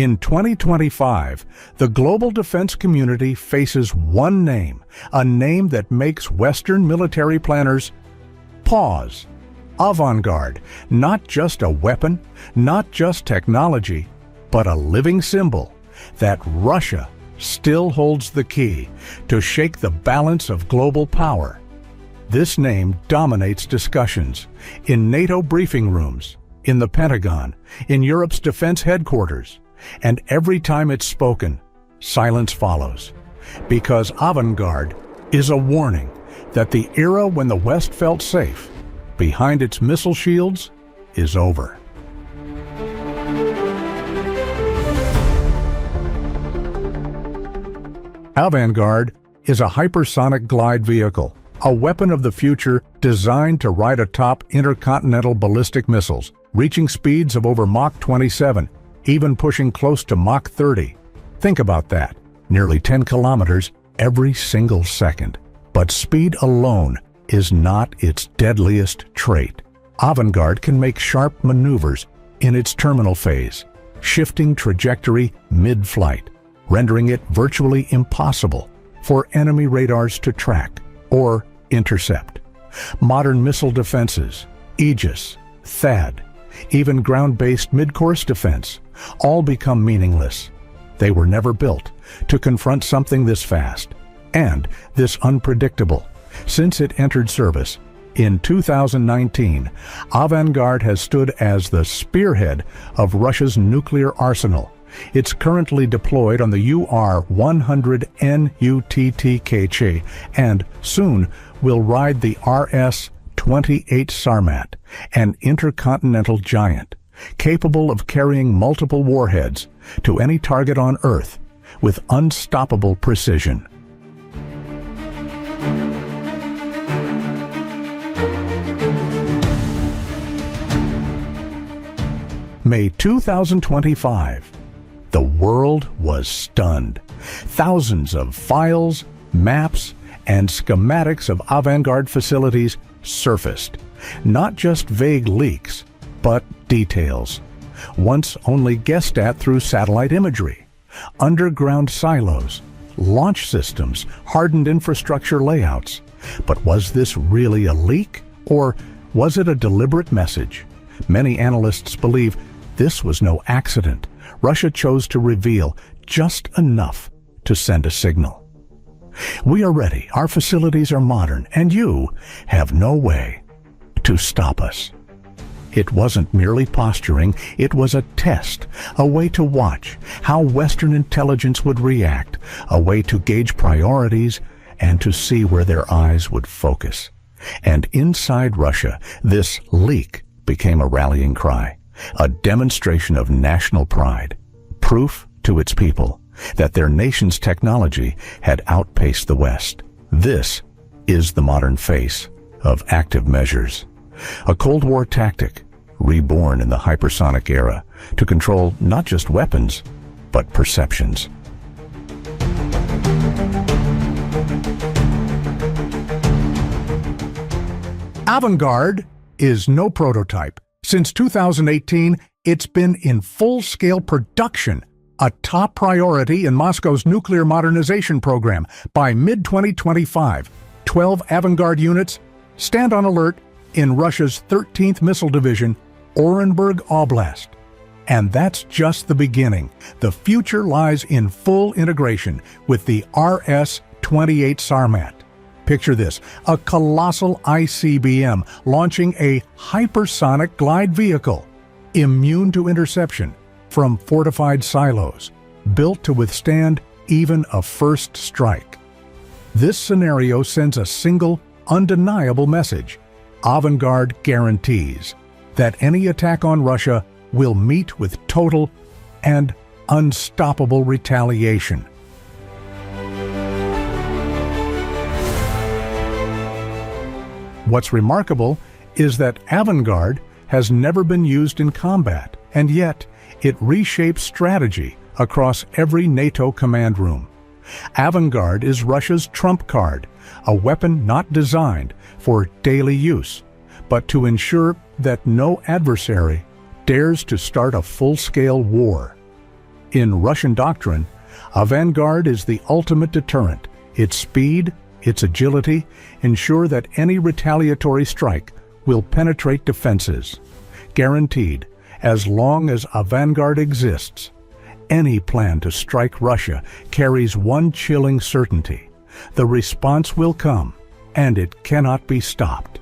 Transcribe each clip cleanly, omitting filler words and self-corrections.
In 2025, the global defense community faces one name, a name that makes Western military planners pause. Avangard, not just a weapon, not just technology, but a living symbol that Russia still holds the key to shake the balance of global power. This name dominates discussions in NATO briefing rooms, in the Pentagon, in Europe's defense headquarters, and every time it's spoken, silence follows. Because Avangard is a warning that the era when the West felt safe behind its missile shields is over. Avangard is a hypersonic glide vehicle, a weapon of the future designed to ride atop intercontinental ballistic missiles, reaching speeds of over Mach 27, even pushing close to Mach 30. Think about that, nearly 10 kilometers every single second. But speed alone is not its deadliest trait. Avangard can make sharp maneuvers in its terminal phase, shifting trajectory mid-flight, rendering it virtually impossible for enemy radars to track or intercept. Modern missile defenses, Aegis, THAAD, even ground-based mid-course defense, all become meaningless. They were never built to confront something this fast and this unpredictable. Since it entered service in 2019, Avangard has stood as the spearhead of Russia's nuclear arsenal. It's currently deployed on the UR-100N-UTTKC and soon will ride the RS-28 Sarmat, an intercontinental giant, capable of carrying multiple warheads to any target on Earth with unstoppable precision. May 2025. The world was stunned. Thousands of files, maps, and schematics of Avangard facilities surfaced. Not just vague leaks, but details. Once only guessed at through satellite imagery. Underground silos, launch systems, hardened infrastructure layouts. But was this really a leak? Or was it a deliberate message? Many analysts believe this was no accident. Russia chose to reveal just enough to send a signal. We are ready, our facilities are modern, and you have no way to stop us. It wasn't merely posturing, it was a test, a way to watch how Western intelligence would react, a way to gauge priorities and to see where their eyes would focus. And inside Russia, this leak became a rallying cry, a demonstration of national pride, proof to its people that their nation's technology had outpaced the West. This is the modern face of active measures. A Cold War tactic, reborn in the hypersonic era, to control not just weapons, but perceptions. Avangard is no prototype. Since 2018, it's been in full-scale production, a top priority in Moscow's nuclear modernization program. By mid-2025, 12 Avangard units stand on alert in Russia's 13th Missile Division, Orenburg Oblast. And that's just the beginning. The future lies in full integration with the RS-28 Sarmat. Picture this, a colossal ICBM launching a hypersonic glide vehicle, immune to interception from fortified silos, built to withstand even a first strike. This scenario sends a single, undeniable message. Avangard guarantees that any attack on Russia will meet with total and unstoppable retaliation. What's remarkable is that Avangard has never been used in combat, and yet it reshapes strategy across every NATO command room. Avangard is Russia's trump card, a weapon not designed for daily use, but to ensure that no adversary dares to start a full-scale war. In Russian doctrine, Avangard is the ultimate deterrent. Its speed, its agility ensure that any retaliatory strike will penetrate defenses. Guaranteed, as long as Avangard exists, any plan to strike Russia carries one chilling certainty: the response will come, and it cannot be stopped.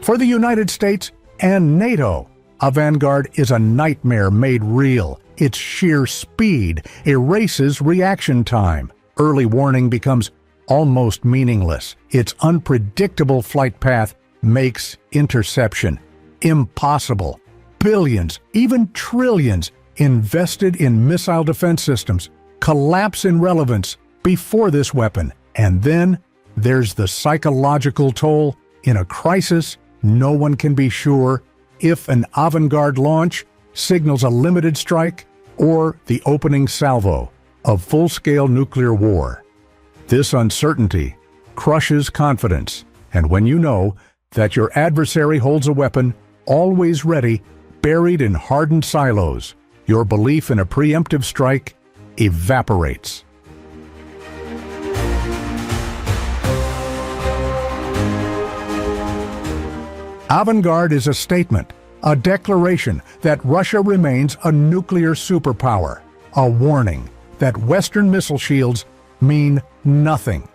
For the United States and NATO, Avangard is a nightmare made real. Its sheer speed erases reaction time. Early warning becomes almost meaningless. Its unpredictable flight path makes interception impossible. Billions, even trillions, invested in missile defense systems collapse in relevance before this weapon. And then there's the psychological toll. In a crisis, no one can be sure if an Avangard launch signals a limited strike or the opening salvo of full-scale nuclear war. This uncertainty crushes confidence, and when you know that your adversary holds a weapon always ready, buried in hardened silos, your belief in a preemptive strike evaporates. Avangard is a statement, a declaration that Russia remains a nuclear superpower, a warning that Western missile shields mean nothing,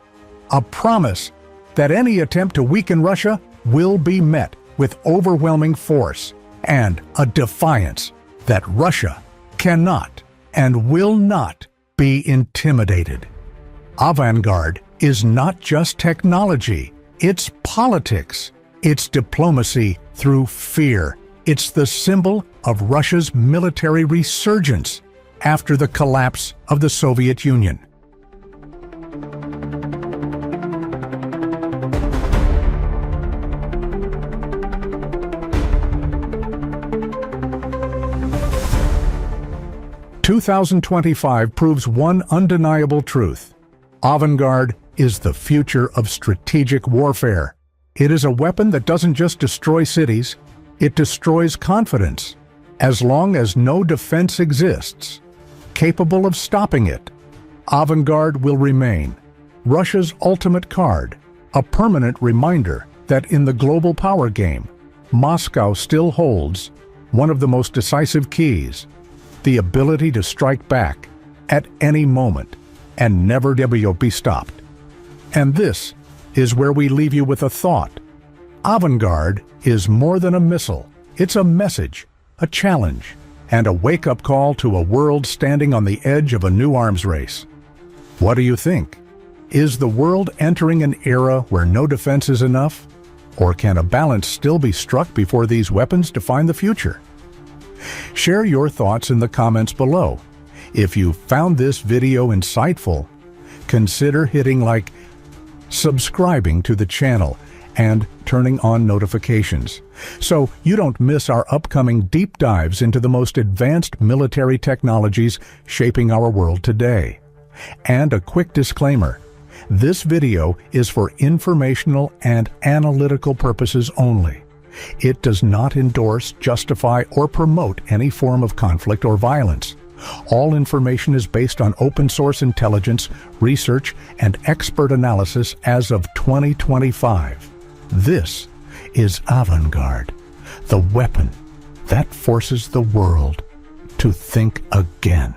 a promise that any attempt to weaken Russia will be met with overwhelming force, and a defiance that Russia cannot and will not be intimidated. Avangard is not just technology, it's politics. It's diplomacy through fear. It's the symbol of Russia's military resurgence after the collapse of the Soviet Union. "2025 proves one undeniable truth. Avangard is the future of strategic warfare. It is a weapon that doesn't just destroy cities, it destroys confidence. As long as no defense exists capable of stopping it, Avangard will remain Russia's ultimate card, a permanent reminder that in the global power game, Moscow still holds one of the most decisive keys: the ability to strike back at any moment and never be stopped. And this is where we leave you with a thought. Avangard is more than a missile. It's a message, a challenge, and a wake-up call to a world standing on the edge of a new arms race. What do you think? Is the world entering an era where no defense is enough? Or can a balance still be struck before these weapons define the future? Share your thoughts in the comments below. If you found this video insightful, consider hitting like, subscribing to the channel, and turning on notifications so you don't miss our upcoming deep dives into the most advanced military technologies shaping our world today. And a quick disclaimer: this video is for informational and analytical purposes only. It does not endorse, justify, or promote any form of conflict or violence. All information is based on open-source intelligence, research, and expert analysis as of 2025. This is Avangard, the weapon that forces the world to think again.